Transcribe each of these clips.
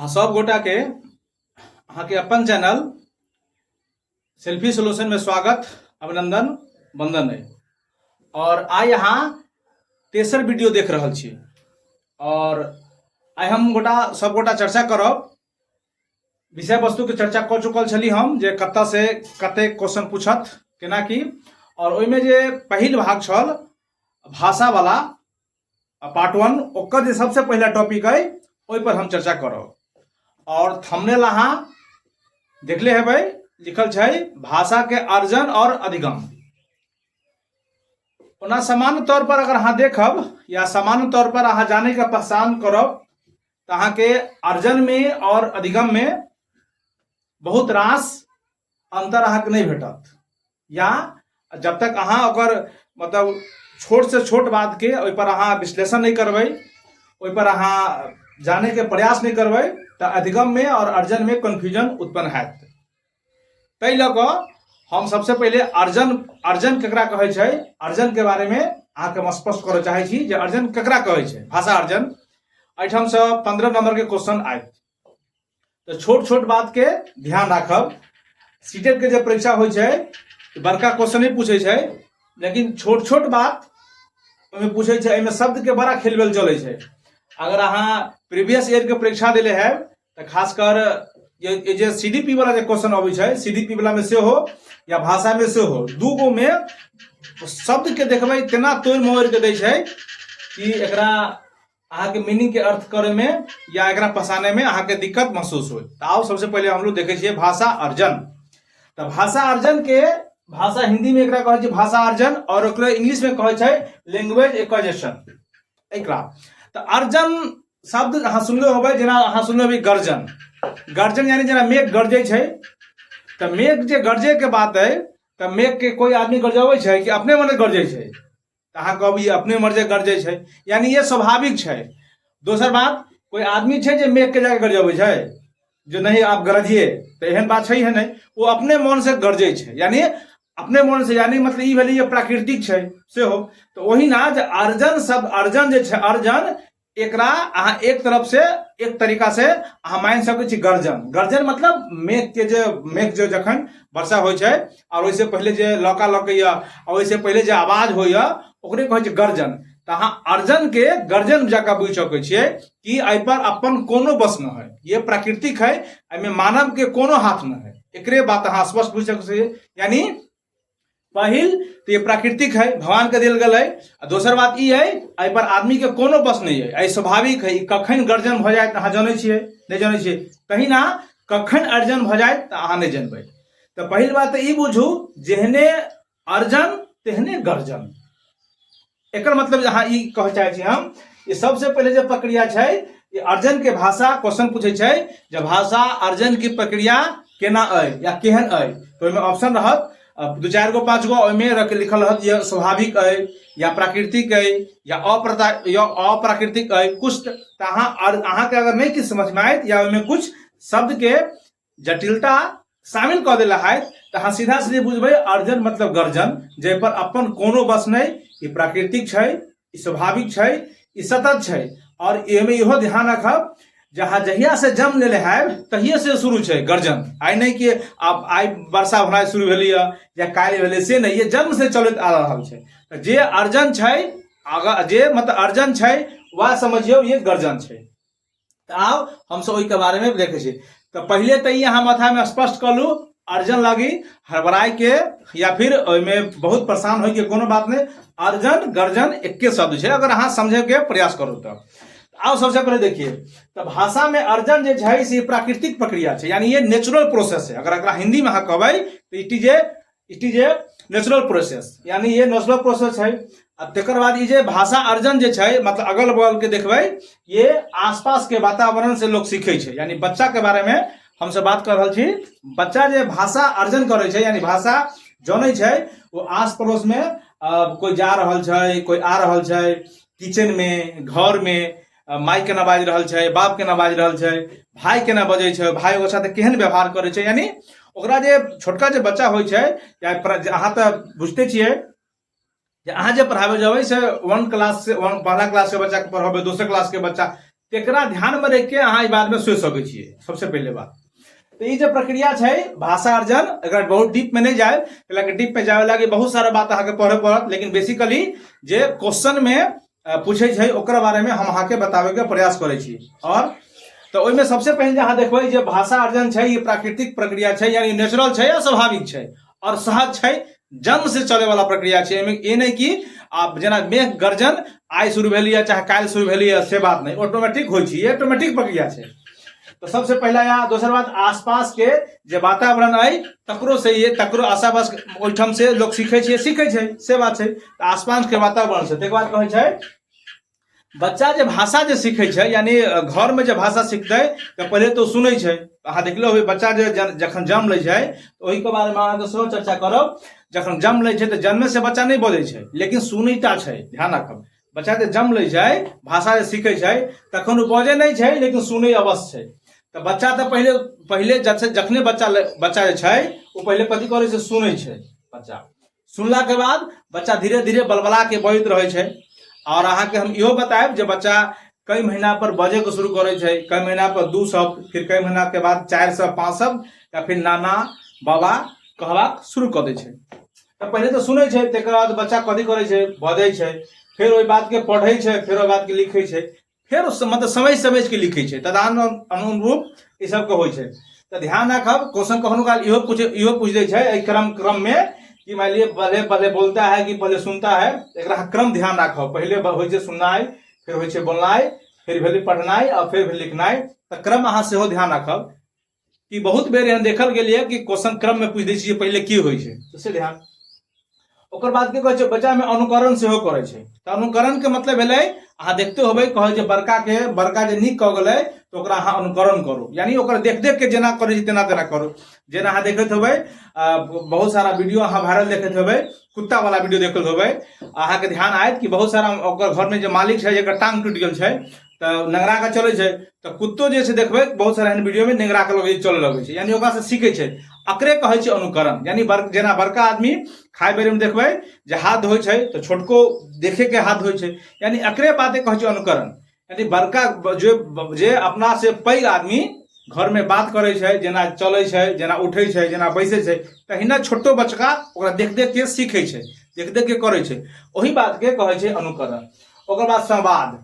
सब गोटा के अहाँ के अपन चैनल सेल्फी सोल्यूशन में स्वागत अभिनंदन वंदन है। और आई यहाँ तेसर वीडियो देख रहा छी और आई हम सब गोटा चर्चा करब। विषय वस्तु के चर्चा कर चुकल छली हम जे कत से कते क्वेश्चन पूछत केना की, और ओइमे जे पहिल भाग छल भाषा वाला पार्ट 1 ओकर जे सबसे पहला टॉपिक है ओइ पर हम चर्चा करब। और थंबनेल अहाँ देखले हेबै, लिखल छै भाषा के अर्जन और अधिगम। ओना सामान्य तौर पर अगर अहाँ देखब या सामान्य तौर पर अहाँ जाने के पहचान करब तो अहाँ के अर्जन में और अधिगम में बहुत रास अंतर अहाँ के नहीं भेटत, या जब तक अहाँ ओकर मतलब छोट से छोट बात के ओइ पर अहाँ विश्लेषण नहीं करबै, ओइ पर अहाँ जाने के प्रयास नहीं करबै तो अधिगम में और अर्जन में कन्फ्यूजन उत्पन्न हैत। तै लऽ कऽ हम सबसे पहले अर्जन केकरा कहै छै, अर्जन के बारे में अहाँ के स्पष्ट करऽ चाहै छी जे अर्जन केकरा कहै छै। भाषा अर्जन एहिठाम से 15 नंबर के क्वेश्चन आयत, तो छोट छोट बात के ध्यान राखब। सीटेट के जे परीक्षा होइ छै बड़का क्वेश्चन ही पूछे छै, लेकिन छोट छोट बात ओहिमे पूछे छै। एहिमे शब्द के बड़ा खेलबेल चलै छै। अगर अहाँ प्रीवियस ईयर के परीक्षा दिले है तो खासकर ये जे सीडीपी वाला जे क्वेश्चन अबै छै, सीडीपी वाला में से हो या भाषा में से हो, दूगो में शब्द के देखबै तेना तोड़ मोड़ के दै छै कि एकरा अहाँ के मीनिंग के अर्थ करे में या एकरा पहचाने में अहाँ के दिक्कत महसूस हो। तो आओ सबसे पहले हम लोग देखे छिए भाषा अर्जन। तो भाषा अर्जन के भाषा हिंदी में एकरा कहै छै भाषा अर्जन, और ओकरा इंग्लिश में कहै छै लैंग्वेज एक्वाजिशन। एकरा तो अर्जन शब्द अहाँ सुनले होबै, जेना अहाँ सुनले होबै गर्जन। गर्जन यानी जेना मेघ गरजे छै, तो मेघ जे गरजे के बात है तो मेघ के कोई आदमी गरजाबै छै कि अपने मने गरजे छै, तो अहाँ कहब ई अपने मर्जे गरजे छै, यानी ये स्वाभाविक छै। दोसर बात, कोई आदमी छै जे मेघ के जाके गरजाबै छै जो नहीं आप गरजिए, तो एहन बात छै है नहीं, वो अपने मन से गरजे छै, यानी अपने मन से, यानी मतलब ई भेलै ये प्राकृतिक छै से हो। तो वही ना जे अर्जन शब्द, अर्जन जे छै अर्जन, एकरा अहाँ एक तरफ से एक तरीका से अहाँ मान सकै छी गर्जन। गर्जन मतलब मेघ जे जखन वर्षा होइ छै और ओइसे पहले जे लौका लौकैया और ओइसे पहले जे आवाज होइया ओकरे कहै छै गर्जन। तो अहाँ अर्जन के गर्जन जकाँ बुझि सकै छियै कि एहि पर अपन कोनो बस न है, ये प्राकृतिक है, एहिमे मानव के कोनो हाथ न है। एकरे बात अहाँ स्पष्ट बुझि सकै छियै। यानी पहिल तो ये प्राकृतिक है, भगवान के दिल गल है। दोसर बात ई है एहि पर आदमी के कोनो बस नहीं है, एहि स्वाभाविक है। कखन गर्जन भ जाए अहाँ जानै छियै नहीं जानै छियै, कहीं ना कखन अर्जन भ जाए तो अहाँ नहीं जानबै। तो पहिल बात तो ई बुझू जेहने अर्जन तेहने गर्जन। एकर मतलब अहाँ ई कह चाहै छी हम, ये सबसे पहले जो प्रक्रिया छै ये अर्जन के भाषा क्वेश्चन पूछे छै जे भाषा अर्जन की प्रक्रिया केना अइ या केहन अइ, तो ओहिमे ऑप्शन रहत 2-4 गो 5 गो, ओहिमे लिखल रहत ये स्वाभाविक अइ या प्राकृतिक अइ या अप्राकृतिक अइ कुछ। तो अहाँ के अगर नहीं किछु समझ में आयत या ओहिमे कुछ शब्द के जटिलता शामिल कऽ देला है तो अहाँ सीधा सीधे बुझबै अर्जन मतलब गर्जन, जे पर अपन कोनो बस नहीं, ई प्राकृतिक छै, ई स्वाभाविक छै, ई सतत छै। और एहिमे इहो ध्यान रखब जहाँ जहिया से जन्म लेले है तहिए से शुरू छै गर्जन। आई नहीं कि अब आई वर्षा होनाइ शुरू भेलै या काल्हि भेलै, से नहीं, ये जन्म से चलत आ रहल छै। तो जे अर्जन छै, अगर जे मतलब अर्जन छै वह समझियौ ये गर्जन छै। तो आब हमसब ओहि के बारे में देखे छी। तो पहले तो ये अहाँ माथा में स्पष्ट कर लू, अर्जन लगी हड़बड़ाई के या फिर ओहिमे बहुत परेशान होय के कोनो बात नहीं। अर्जन गर्जन एके शब्द छै, अगर अहाँ समझे के प्रयास करू तो। आओ सबसे पहले देखिए, तो भाषा में अर्जन जे है से प्राकृतिक प्रक्रिया है, यानी ये नेचुरल प्रोसेस है। अगर एकरा हिंदी में अहाँ कहबै तो it is a natural process, यानी ये नेचुरल प्रोसेस है। तकर बाद ई जे भाषा अर्जन जे छै मतलब अगल बगल के देखबै, ये आसपास के वातावरण से लोग सीखे छै। यानी बच्चा के बारे में हमसे बात कर रहल छी। बच्चा जे भाषा अर्जन करे छै यानी भाषा जानै छै, वो आस पड़ोस में कोई जा रहल छै, कोई आ रहल छै, किचन में, घर में माई केना बाजि रहल छै, बाप केना बाजि रहल छै, भाई केना बजै छै, भाई ओकरा साथे केहन व्यवहार करै छै। यानी ओकरा जे छोटका जे बच्चा होइ छै, या अहाँ तऽ बुझते छियै जे अहाँ जे पढ़ाबे जेबै से 1 क्लास से पहला क्लास के बच्चा के पढ़ाबे, दोसर क्लास के बच्चा, तेकरा ध्यान में रख के अहाँ ई बात में सोच सकै छियै। सबसे पहले बात तो ये जो प्रक्रिया है भाषा अर्जन, अगर बहुत डीप में नहीं जाए तो डीप में जाए लगे बहुत सारा बात अहाँ के पढ़े पड़त, लेकिन बेसिकली जे क्वेश्चन में पूछे छै ओकर बारे में हम अहाँ के बतावे के प्रयास करे छी। और तो ओहिमे सबसे पहले अहाँ देखबै जे भाषा अर्जन छै ये प्राकृतिक प्रक्रिया छै, यानी नेचुरल छै या स्वाभाविक छै और सहज छै, जन्म से चले वाला प्रक्रिया छै। एहिमे ये नहीं कि आप जेना मेघ गर्जन आइ शुरू भेलिए चाहे काल्हि शुरू भेलिए से बात नहीं, ऑटोमेटिक होइ छै, ये ऑटोमेटिक प्रक्रिया छै। तो सबसे पहला या दोसर बात आसपास के जे वातावरण है तकरो से ये तकरो आसपास ओहिठाम से लोग सीखे छै से बात छै। आसपास के वातावरण से तक बाद कहै छै बच्चा जे भाषा जे सीखे छै, यानी घर में जो भाषा सीखते तो पहले तो सुनै छै। अहाँ देखलो बच्चा जे जखन जन्म लै छै तो ओहि के बारे में अहाँ सेहो चर्चा करब। जखन जन्म लै छै तो जन्मे से बच्चा नहीं बोलै छै, लेकिन सुनैता छै। ध्यान राखब बच्चा जे जन्म लै छै भाषा जे सीखे छै तखन ओ बजे नहीं छै, लेकिन सुनै अवश्य छै। तो बच्चा तो पहले जखने बच्चा जे छै वो पहले कथी करे छै, सुनै छै। बच्चा सुनला के बाद बच्चा धीरे धीरे बलबला के बजैत रहे छै। और अहाँ के हम इहो बताएब जे बच्चा कई महीना पर बजे को शुरू करे छै, कई महीना पर 2 शब्द, फिर कई महीना के बाद 4 शब्द 5 शब्द, या फिर नाना बाबा कहबाक शुरू कर दै छै। तो पहले तो सुनै छै, तकर बाद बच्चा कथी करे छै, बजै छै, फिर ओहि बात के पढ़ै छै, फिर ओहि बात के लिखै छै, फिर मतलब समझ के लिखे छै, तदनुरूप ई सब के होइ छै। तो ध्यान रखब क्वेश्चन कखनो काल इहो पूछ दै छै क्रम में कि मान लीजिए पहले बोलता है कि पहले सुनता है, एक क्रम ध्यान रखब। पहले होइ छै सुननाइ, फिर होइ छै बोलनाइ, फिर भेलै पढ़नाइ और फिर भेलै लिखनाइ। तो क्रम अहाँ सेहो ध्यान रखब कि बहुत बेर एहन देखल गेलिए कि क्वेश्चन क्रम में पूछ दै छियै पहले की होइ छै, तो से ध्यान। ओकर बाद के कहै छै बच्चा में अनुकरण सेहो करे छै। तो अनुकरण के मतलब भेलै अहाँ देखते होबै कहै छै बड़का जे नीक कह गेलै तो ओकरा अहाँ अनुकरण करू, यानी ओकर देख के जेना करै छै तेना करू। जेना अहाँ देखैत होबै बहुत सारा वीडियो अहाँ वायरल देखैत होबै, कुत्ता वाला वीडियो देखैत होबै, अहाँ के ध्यान आयत कि बहुत सारा ओकर घर में जे मालिक छै जेकर टांग टूट गेल छै तो नेंगरा के चले छै, तो कुत्तो जे देखबै बहुत सारा एहन वीडियो में नेंगरा के चले लगे छै, यानी ओकरा से सीखे छै। अकरे कहै छै अनुकरण। यानी जेना बड़का आदमी खाए बेर में देखबै जे हाथ धोइ छै तो छोटको देखे के हाथ धोइ छै, यानी अकरे बाते कहै छै अनुकरण। यानी बड़का जे अपना से पैघ आदमी घर में बात करे छै, जेना चले छै, जेना उठे छै, जेना बैसे छै, तहिना छोटो बच्चा ओकरा देख के सीखे छै, देख के करे छै, वही बात के कहै छै अनुकरण। ओकर बाद संवाद,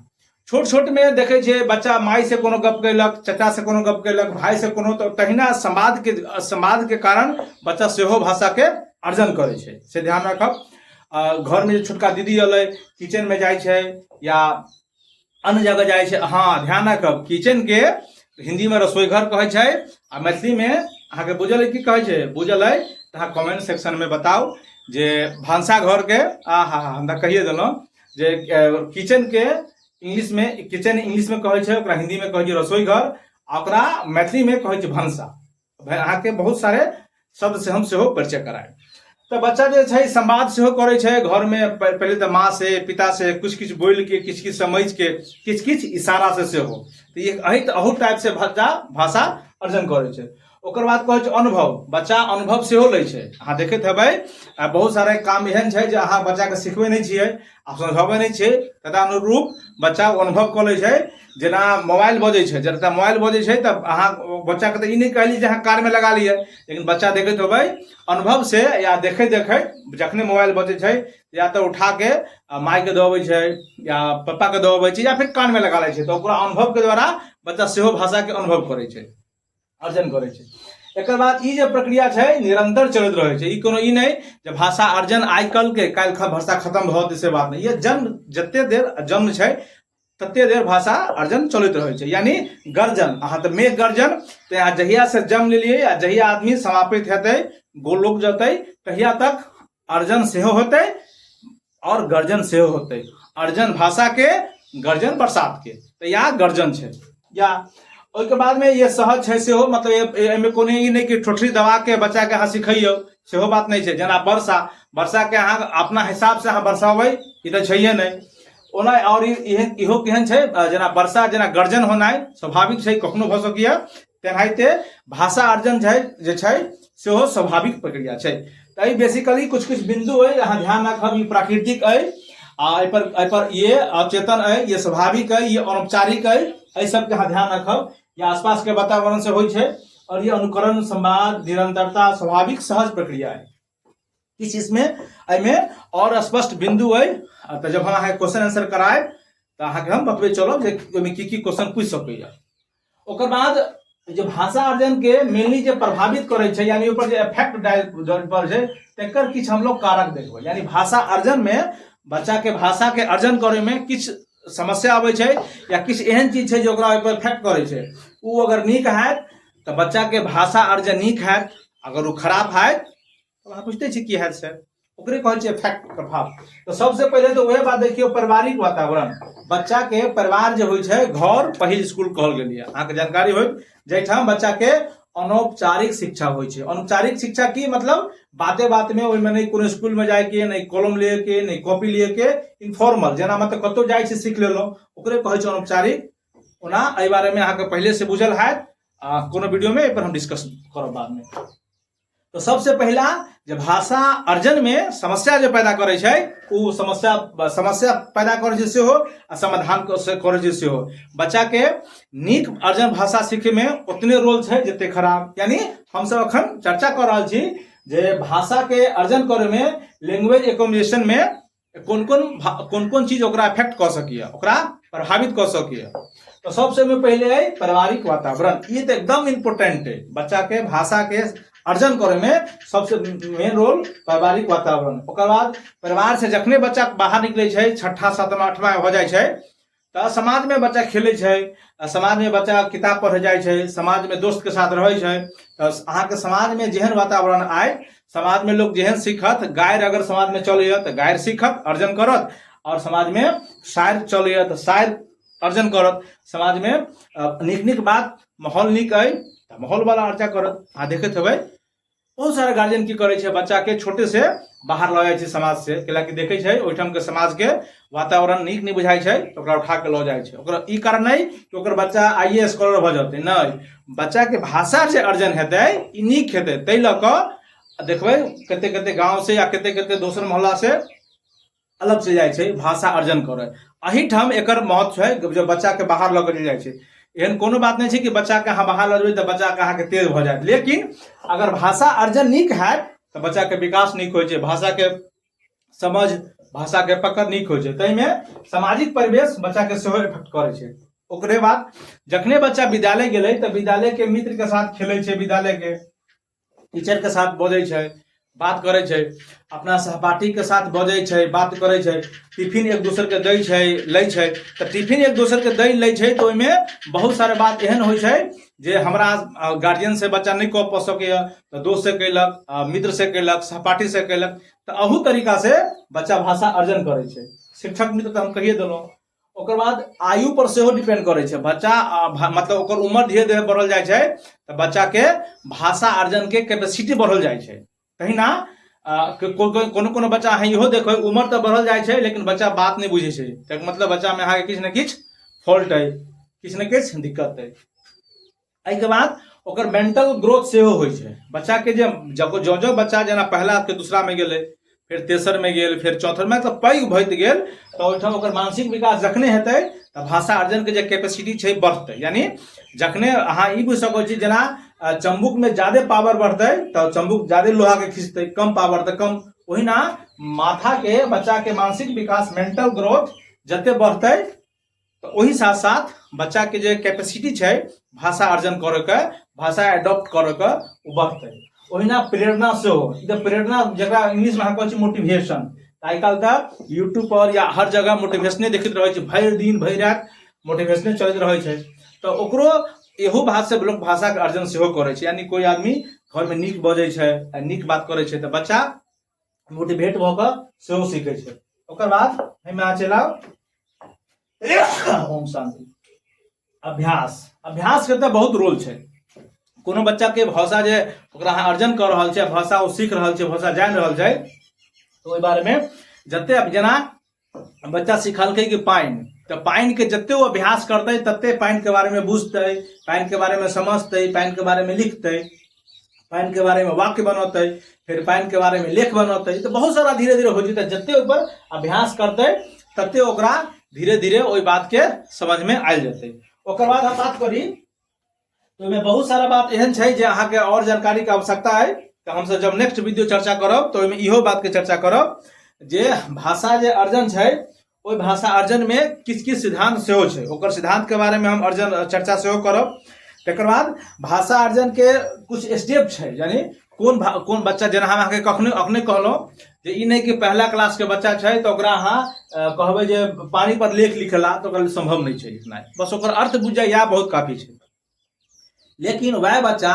छोट में देखे छै बच्चा माई से कोनो गप कैलक, चचा से कोनो गप कैलक, भाई से कोनो, तो तहिना संवाद के कारण बच्चा सेहो भाषा के अर्जन करे छै, से ध्यान रखब। घर में छोटका दीदी अलै किचन में जाए छै या अन्य जगह जाए छै, हाँ ध्यान रखब किचन के हिंदी में रसोई घर कहे छै, आ मैथिली में अहाँ के बुझल है कि कहे छै, बुझल है तो अहाँ कमेंट सेक्शन में बताओ जे भानसा घर के हमरा कहिए दिलौं जे किचन के किचन इंग्लिश में कहे छै, ओकरा हिंदी में कहे छै रसोई घर, ओकरा मैथिली में कहे छै भनसा। अहाँ के बहुत सारे शब्द से हम सेहो परिचय कराए। तो बच्चा जे छै संवाद सेहो करे छै घर में, पहले तो माँ से पिता से कुछ बोल के, किछ समझ के, किछ इशारा से सेहो। तो ये अहू टाइप से बच्चा भाषा अर्जन करे छै। ओकर बाद कहै छै अनुभव, बच्चा अनुभव सेहो लै छै। अहाँ देखैत हेबै बहुत सारा काम एहन छै जे अहाँ बच्चा के सिखबै नहीं छियै, आ समझाबै नहीं छियै, तदनुरूप बच्चा अनुभव कऽ लै छै। जेना मोबाइल बजै छै, जब मोबाइल बजै छै तब अहाँ बच्चा के तो ई नहीं कहली जे अहाँ कार में लगा लिये, लेकिन बच्चा देखैत होबै अनुभव से या देखैत जखने मोबाइल बजै छै या तो उठा के माई के दबे छै या पप्पा के दबे छै या फिर कान में लगा लै छै, तो ओकरा अनुभव के द्वारा बच्चा सेहो भाषा के अनुभव करे छै, अर्जन करे छै। एकर बाद ई जे प्रक्रिया छै निरंतर चलत रहे छै, ई कोनो ई नहीं जे भाषा अर्जन आइ कल के काल्हि भाषा खत्म भ जेतै, से बात नहीं। ये जन्म जते देर जन्म छै तते देर भाषा अर्जन चलत रहे छै। यानी गर्जन, अहाँ तो मेघ गर्जन तो यहाँ जहिया से जन्म लेलिए या जहिया आदमी समापित हेतै गोलोक जतै तहिया तक अर्जन सेहो होतै और गर्जन सेहो होतै। अर्जन भाषा के, गर्जन बरसात के, तो यहाँ गर्जन छै। या ओके बाद में ये सहज है सेहो, मतलब एमे कोनो ई नहीं कि ठोठरी दबा के बच्चा के अहाँ सिखैयौ, सेहो बात नहीं छै। जेना वर्षा के अहाँ अपना हिसाब से अहाँ बरसाबै, ई तो छैहे नहीं ओना। और इहो केहन छै जेना वर्षा, जेना गर्जन होनाइ स्वाभाविक छै, कखनो भऽ सकैया, तेनाहिते भाषा अर्जन जे छै सेहो स्वाभाविक प्रक्रिया छै। तो ई बेसिकली कुछ बिंदु अइ, अहाँ ध्यान राखब ई प्राकृतिक अइ, आ एहि पर ये अचेतन अइ, ये स्वाभाविक अइ, ये अनौपचारिक अइ, एहि सबके अहाँ ध्यान रखब। या आसपास के वातावरण से होइ छै और ये अनुकरण, संवाद, निरंतरता स्वाभाविक सहज प्रक्रिया है। किछ इसमें एहिमे और स्पष्ट बिंदु है। तो जब हम अहाँ क्वेश्चन आंसर कराएब तो अहाँ के हम बतबे चलब जे ओहिमे की क्वेश्चन पूछ सकैया। ओकर बाद जो भाषा अर्जन के मेनली जो प्रभावित करे छै यानी ऊपर जो इफेक्ट डाल पर छै तकर किछ हम लोग कारक देखबै। यानी भाषा अर्जन में बच्चा के भाषा के अर्जन करे में किछ समस्या आबै छै या किछ एहन चीज छै जो ओकरा ऊपर इफेक्ट करे छै। उ अगर नीक हैत तो बच्चा के भाषा अर्जन नीक हैत, अगर वो खराब हैत तो अहाँ पूछते छी की हैत से ओकरे कहै छै इफेक्ट, प्रभाव। तो सबसे पहले तो वह बात देखियो पारिवारिक वातावरण। बच्चा के परिवार जो होइ छै घर पहिल स्कूल कहल गेल है, अहाँ के जानकारी होय जैठाम बच्चा के अनौपचारिक शिक्षा होइ छै। अनौपचारिक शिक्षा की मतलब बाते बात में ओहिमे नहीं कोनो स्कूल में जाए के, नहीं कलम लिए के, नहीं कॉपी लिए के, इनफॉर्मल जेना मतलब कतौ जाय छै सीख लेलो ओकरे कहै छै अनौपचारिक। ओना एहि बारे में अहाँ के पहले से बुझल हैत, कोनो वीडियो में पर हम डिस्कस करब बाद में। तो सबसे पहला जो भाषा अर्जन में समस्या जो पैदा करे छै उ समस्या पैदा करे छै सेहो आ समाधान करे छै सेहो। बच्चा के नीक अर्जन भाषा सीखे में उतने रोल छै जते खराब। यानी हम सब अखन चर्चा कर रहल छी जे भाषा के अर्जन करे में लैंग्वेज एकोमोडेशन में कौन कौन चीज ओकरा इफेक्ट कर सकिए, ओकरा प्रभावित कर सकिए। तो सबसे पहले है पारिवारिक वातावरण। ये तो एकदम इम्पोर्टेंट है। बच्चा के भाषा के अर्जन करे में सबसे मेन रोल पारिवारिक वातावरण। ओकर बाद परिवार से जखने बच्चा बाहर निकले छै, छठा सातवां आठवां हो जाए छै तो समाज में बच्चा खेले छै, समाज में बच्चा किताब पढ़े जाए छै, समाज में दोस्त के साथ रहे छै। तो अहाँ के समाज में जेहन वातावरण आए, समाज में लोग जेहन सीखत, गायर अगर समाज में चलैया तो गायर सीखत अर्जन करत, और समाज में शायर चलैया तो शायर अर्जन करत। समाज में नीक नीक बात माहौल नीक है तो माहौल वाला अर्जा करत। अहाँ देखते हेबै बहुत सारा गार्जियन की करे छै बच्चा के छोटे से बाहर ल जाए छै समाज से, कैलाकि देखे छै ओहिठाम के समाज के वातावरण नीक नहीं बुझाई छै तो ओकरा उठा के ल जाए छै। ओकरा ई कारण नहीं कि ओकर बच्चा IAS स्कॉलर भ जेतै, नहीं, बच्चा के भाषा से अर्जन हेतै ई नीक हेतै। तै ल क देखबै कते कते गांव से या कते कते दोसर मोहल्ला से अलग से जाए छै भाषा अर्जन करे। अहीठाम एकर महत्व है जब बच्चा के बाहर ल के जाए छै। एहन कोनो बात नहीं है कि बच्चा के अहाँ बाहर लऽ जेबै तो बच्चा के अहाँ के तेज भ जाए, लेकिन अगर भाषा अर्जन नीक है तो बच्चा के विकास नीक होइ छै, भाषा के समझ, भाषा के पकड़ नीक होइ छै। तै में सामाजिक परिवेश बच्चा के सेहो इफेक्ट करे छै। ओकरे बाद जखने बच्चा विद्यालय गेलै तो विद्यालय के मित्र के साथ खेलै छै, विद्यालय के टीचर के साथ बजै छै, बात करे छै, अपना सहपाठी के साथ बजै छै, बात करे छै, टिफिन एक दूसर के दै छै लै छै। तो टिफिन एक दूसर के दै लै छै तो ओहिमे बहुत सारे बात एहन होइ छै जे हमरा गार्जियन से बच्चा नहीं कह सकैया तो दोस्त से कैलक, मित्र से कैलक, सहपाठी से कैलक। तो अहू तरीका से बच्चा भाषा अर्जन करे छै। शिक्षक मित्र तो हम कहिए देलहुँ। ओकर बाद आयु पर सेहो डिपेंड करे छै। बच्चा मतलब ओकर उम्र धीरे धीरे बढ़ल जाए छै तो बच्चा के भाषा अर्जन के कैपेसिटी बढ़ल जाए छै। तहिना कोनो बच्चा अहाँ इहो देखो उम्र तो बढ़ल जाए छै लेकिन बच्चा बात नहीं बुझे छै, तक मतलब बच्चा में अहाँ के किछ न किछ फॉल्ट है, किछ न किछ दिक्कत है। एहि के बाद ओकर मेंटल ग्रोथ सेहो होइ छै। बच्चा के जो बच्चा जेना पहला के दूसरा में गेलै, फिर तेसर में गेल, फिर चौथर में, मतलब पैघ भइत गेल तो ओहिठाम ओकर मानसिक विकास जखने हेतै तो भाषा अर्जन के जे कैपेसिटी छै बढ़तै। यानी जखने अहाँ ई बुझ सकै छी जेना चंबुक में ज्यादा पावर बढ़तै तो चंबुक ज्यादा लोहा के खींचतै, कम पावर तो कम। ओहिना माथा के बच्चा के मानसिक विकास, मेंटल ग्रोथ जते बढ़तै तो वही साथ साथ बच्चा के जे कैपेसिटी छै भाषा अर्जन करे के, भाषा एडॉप्ट करे के वो बढ़तै। ओहिना प्रेरणा सेहो, जब प्रेरणा जकरा इंग्लिश में कहै छै मोटिवेशन, आइ काल्हि तऽ यूट्यूब पर या हर जगह मोटिवेशने देखैत रहै छै, भरि दिन भरि रात मोटिवेशने चलैत रहै छै। तो ओकरो एहो बात से लोग भाषा के अर्जन सेहो करे छै। यानी कोई आदमी घर में नीक बजै छै, नीक बात करे छै तो बच्चा मोटिवेट भ के सेहो सीखे छै। ओकर बाद एहिमे आ चलाओ ओम शांति। अभ्यास के तो बहुत रोल छै। कोनो बच्चा के भाषा जे ओकरा अहाँ अर्जन कर रहल छै, भाषा ओ सीख रहल छै, भाषा जान रहल छै, तो ओहि बारे में जते जेना बच्चा सिखलकै कि पानि, तो पानि के जते वो अभ्यास करते तते पानि के बारे में बुझते, पानि के बारे में समझते, पानि के बारे में लिखते, पानि के बारे में वाक्य बनौते, फिर पानि के बारे में लेख बनौते। तो बहुत सारा धीरे धीरे हो जेतै। जते ऊपर अभ्यास करते तते ओकरा धीरे धीरे ओहि बात के समझ में आयल जेतै। ओकर बाद हम बात करी तो में बहुत सारा बात एहन छै जे अहाँ के और जानकारी के आवश्यकता है तो हम जब नेक्स्ट वीडियो चर्चा करब तो में इहो बात के चर्चा करब जे भाषा जे अर्जन छै ओहि भाषा अर्जन में किस किस सिद्धांत सेहो छै ओकर सिद्धांत के बारे में हम अर्जन चर्चा सेहो करब। तकर बाद भाषा अर्जन के कुछ स्टेप छै यानी कोन बच्चा जेना हम अहाँके अखने कहलहुँ जे ई नहीं कि पहला क्लास के बच्चा छै तो ओकरा अहाँ कहबै जे पानी पर लेख लिखेला तो ओकरा संभव नहीं छै इतना बस ओकर अर्थ बुझ जाए या बहुत काफी छै। लेकिन वह बच्चा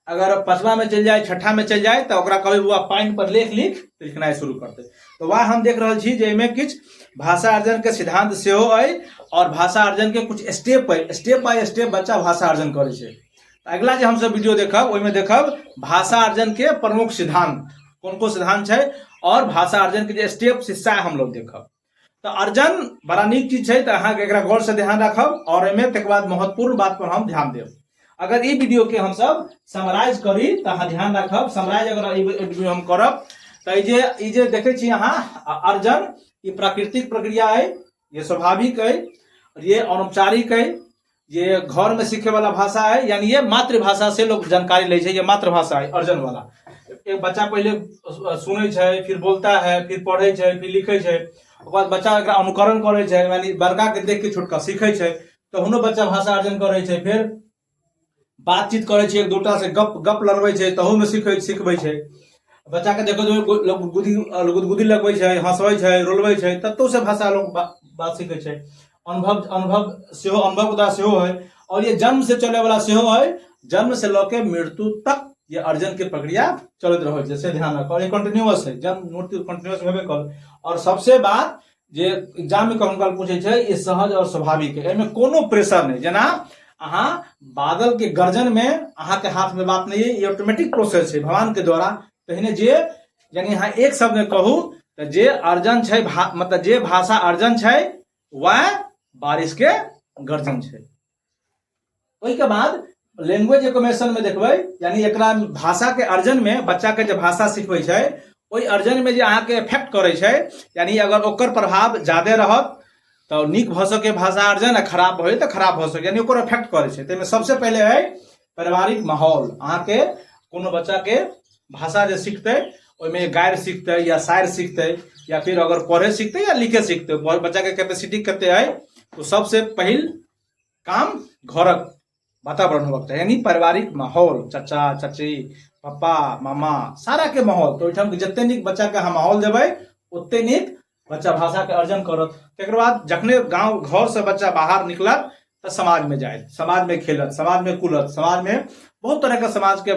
अगर 5वां में चल जाए 6ठा में चल जाए तो ओकरा कहबै बुआ पानी पर लेख लिख तो लिखनाइ शुरू करते। तो वह हम देख रहल छी जे एहिमे किछ भाषा अर्जन के सिद्धांत सेहो अइ और भाषा अर्जन के कुछ स्टेप अइ स्टेप बाय स्टेप बच्चा भाषा अर्जन करे छै। अगला जो हम सब वीडियो देखब ओहिमे देखब भाषा अर्जन के प्रमुख सिद्धांत कोन सिद्धांत छै और भाषा अर्जन के स्टेप हिस्सा हम लोग देखब। तो अर्जन बड़ा नीक चीज छै तो अहाँ एकरा गौर से ध्यान रखब और एहिमे तकर बाद महत्वपूर्ण बात पर हम ध्यान देब। अगर ई वीडियो के हम सब समराइज करी तो अहाँ ध्यान रखब समराइज अगर ई वीडियो हम करब तो ई जे देखे छी अहाँ अर्जन ये प्राकृतिक प्रक्रिया है ये स्वाभाविक है ये अनौपचारिक है ये घर में सीखे वाला भाषा है यानी ये मातृभाषा से लोग जानकारी ले ये मातृभाषा है अर्जन वाला। एक बच्चा पहले सुने छै फिर बोलता है फिर पढ़े छै फिर लिखे छै ओकर बाद बच्चा एकरा अनुकरण करे छै यानी बड़का के देख के छोटका सीखे छै तो हुनो बच्चा भाषा अर्जन करे छै फिर बातचीत करे छै एक दूटा से गप लड़बै छै तहू में सिखबै छै बच्चा के देखो गुदगुदी लगबै छै हंसबै छै रोलबै छै तत्तो से भाषा लोग बात सीखे छै। अनुभव सेहो है और ये जन्म से चले वाला सेहो है जन्म से लेके मृत्यु तक ये अर्जन की प्रक्रिया चलत रहे जैसे ध्यान रखो ये कंटिन्यूअस है जन्म मृत्यु कंटिन्यूअस हेबे कर। और सबसे बात जे एग्जाम में कहूँ काल पूछे छै ये सहज और स्वाभाविक है एमे कोनो प्रेशर नहीं जेना अहाँ बादल के गर्जन में अहाँ के हाथ में बात नहीं है ये ऑटोमेटिक प्रोसेस है भगवान के द्वारा तहिने जे यानी अहाँ एक शब्द में कहूँ तो जे अर्जन छै मतलब जे भाषा अर्जन छै वह बारिश के गर्जन छै। ओहि के बाद लैंग्वेज एक्विजिशन में देखबै यानी एकरा भाषा के अर्जन में बच्चा के जे भाषा सिखबै छै ओहि अर्जन में जे अहाँ के इफेक्ट करे छै यानी अगर ओकर प्रभाव ज्यादा रहत तो नीक भ सके भाषा अर्जन खराब हो तो खराब हो सके यानी ओकर इफेक्ट करे छै। ताहिमे सबसे पहले है पारिवारिक माहौल अहाँ के कोनो बच्चा के भाषा जे सीखते ओहिमे गायर सीखते या शायर सीखते या फिर अगर पढ़े सीखते या लिखे सीखते बच्चा के कैपेसिटी कते है तो सबसे पहिल काम घरक वातावरण होबाक चाही यानी पारिवारिक माहौल चाचा चाची पापा मामा सारा के माहौल तो ओहिठाम जते नीक बच्चा के अहाँ माहौल देबै ओते नीक बच्चा भाषा के अर्जन करत। तकर बाद जखने गांव घर से बच्चा बाहर निकलत तो समाज में जाए समाज में खेलत समाज में कुलत समाज में बहुत तरह के समाज के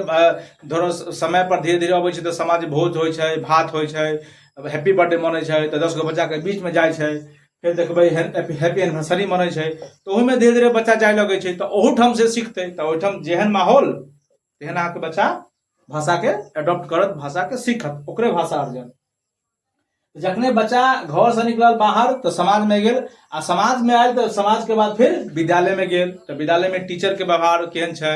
धरो समय पर धीरे धीरे अबै छै तो समाज भोज होइ छै भात होइ छै हैप्पी बर्थडे मनै छै तो 10 गो बच्चा के बीच में जाए छै फिर देखबै हैप्पी एनिवर्सरी मनै छै तो ओहि में धीरे धीरे बच्चा जाए लगे छै तो ओहू ठाम से सीखते तो ओहिठाम जेहन माहौल तेहन अहाँके बच्चा भाषा के एडॉप्ट करत भाषा के सीखत ओकरे भाषा अर्जन। जखने बच्चा घर से निकलल बाहर तो समाज में गेल आ समाज में आयल तो समाज के बाद फिर विद्यालय में गेल तो विद्यालय में टीचर के व्यवहार केहन छै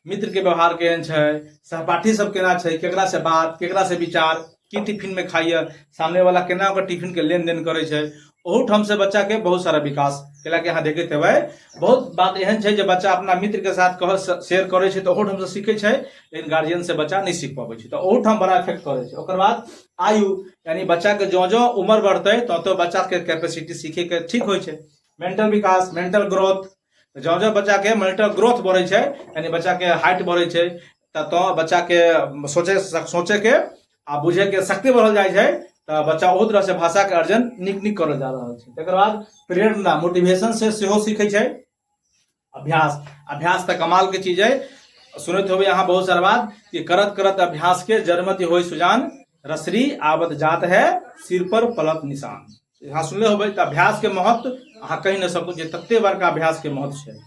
मित्र के व्यवहार केहन छै सहपाठी सब केना छै केकरा से बात केकरा से विचार की टिफिन में खाइए सामने वाला केना ओकर टिफिन के लेन देन करे छै ओहू ठाम से बच्चा के बहुत सारा विकास कैला कि अहाँ देखैत हेबै बहुत बात एहन छै जे बच्चा अपना मित्र के साथ शेयर करे छै तो ओहू ठाम से सीखे छै लेकिन गार्जियन से बच्चा नहीं सीख पाबै छै तो ओहू ठाम बड़ा इफेक्ट करे छै। ओकर बाद आयु यानी बच्चा के जो उम्र बढ़ते तो बच्चा के कैपेसिटी सीखे के ठीक होइ छै। मेंटल विकास मेंटल ग्रोथ जो बच्चा के मेंटल ग्रोथ बढ़े छै यानी बच्चा के हाइट बढ़े छै तो बच्चा के सोचे के आ बुझे के शक्ति बढ़ल जाए छै तो बच्चा बहुत तरह से भाषा के अर्जन नीक करल जा रहा है। तकर बाद प्रेरणा मोटिवेशन से सेहो सीखे छै। अभ्यास तो कमाल के चीज है सुनते हो यहाँ बहुत सारा बात कि करत करत अभ्यास के जरमति होय सुजान रसरी आवत जात है सिर पर पलक निशान। यहाँ सुनले हो तो अभ्यास के महत्व अहाँ कही न सकू तत्ते बड़का अभ्यास के महत्व है।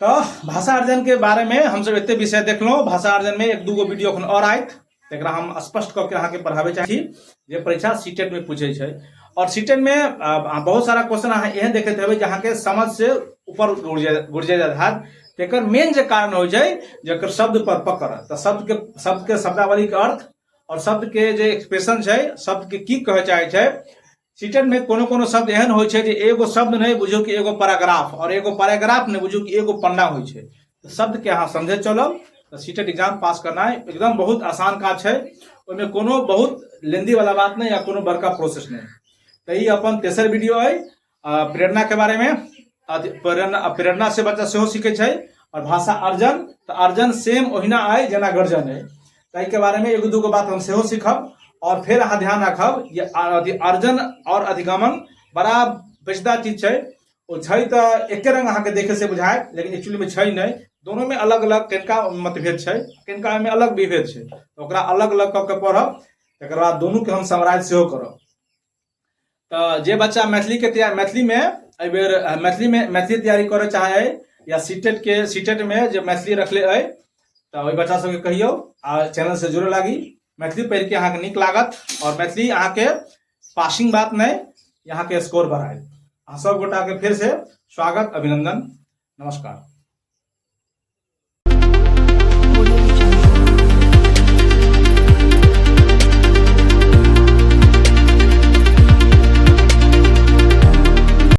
तो भाषा अर्जन के बारे में हम सब एते विषय देखलो भाषा अर्जन में एक दूगो वीडियो अखन और आयत तकरा हम स्पष्ट करके अहाँ के पढ़ाबे चाही जे परीक्षा सीटेट में पूछे छै और सीटेट में बहुत सारा क्वेश्चन अहाँ एहन देखैत हेबै जहाँ के समझ से ऊपर गुरजे जात तेकर मेन जे कारण हो छै जकर शब्द पर पकड़ तो शब्द के शब्दावली के अर्थ और शब्द के जे एक्सप्रेशन छै शब्द के की कहे चाहे छै सीटेट में कोनो कोनो शब्द एहन होइ छै जे एगो शब्द नहीं बुझो कि एगो पैराग्राफ, और एगो पैराग्राफ नहीं बुझो कि एगो पन्ना होइ छै। तो शब्द के अहाँ समझे चलब तो सीटेट एग्जाम पास करना है एकदम बहुत आसान काज है। ओहिमे कोनो बहुत लेंदी वाला बात नहीं या कोनो बड़का प्रोसेस नहीं। तो ये अपन तेसर वीडियो है प्रेरणा के बारे में। प्रेरणा से बच्चा सेहो सीखे छै। और भाषा अर्जन, तो अर्जन सेम ओहिना है जना गर्जन है। ताहि के बारे में एगो दूगो बात हम सेहो सीखब। और फिर अहाँ ध्यान रखब ये अर्जन और अधिगमन बड़ा पेचीदा चीज है। वो छै तो एके रंग अहाँ के देखे से बुझाए, लेकिन एक्चुअली में छै नहीं। दोनों में अलग अलग किनका मतभेद है, किनका में अलग विभेद है। तो ओकरा अलग अलग कऽ के पढ़ब, तकर बाद दोनों के हम समराइज सेहो करब। तो जे बच्चा मैथिली के तैयारी, मैथिली में एहि बेर मैथिली तैयारी करे चाहे या सीटेट में जे मैथिली रखले है, तो ओहि बच्चा सबके कहियो आ चैनल से जुड़े लागी। मैथिली पढ़ के अहाँ के नीक लागत और मैथिली अहाँ के पासिंग बात नहीं, यहाँ के स्कोर बढ़ाए। सब गोटा के फिर से स्वागत, अभिनंदन, नमस्कार।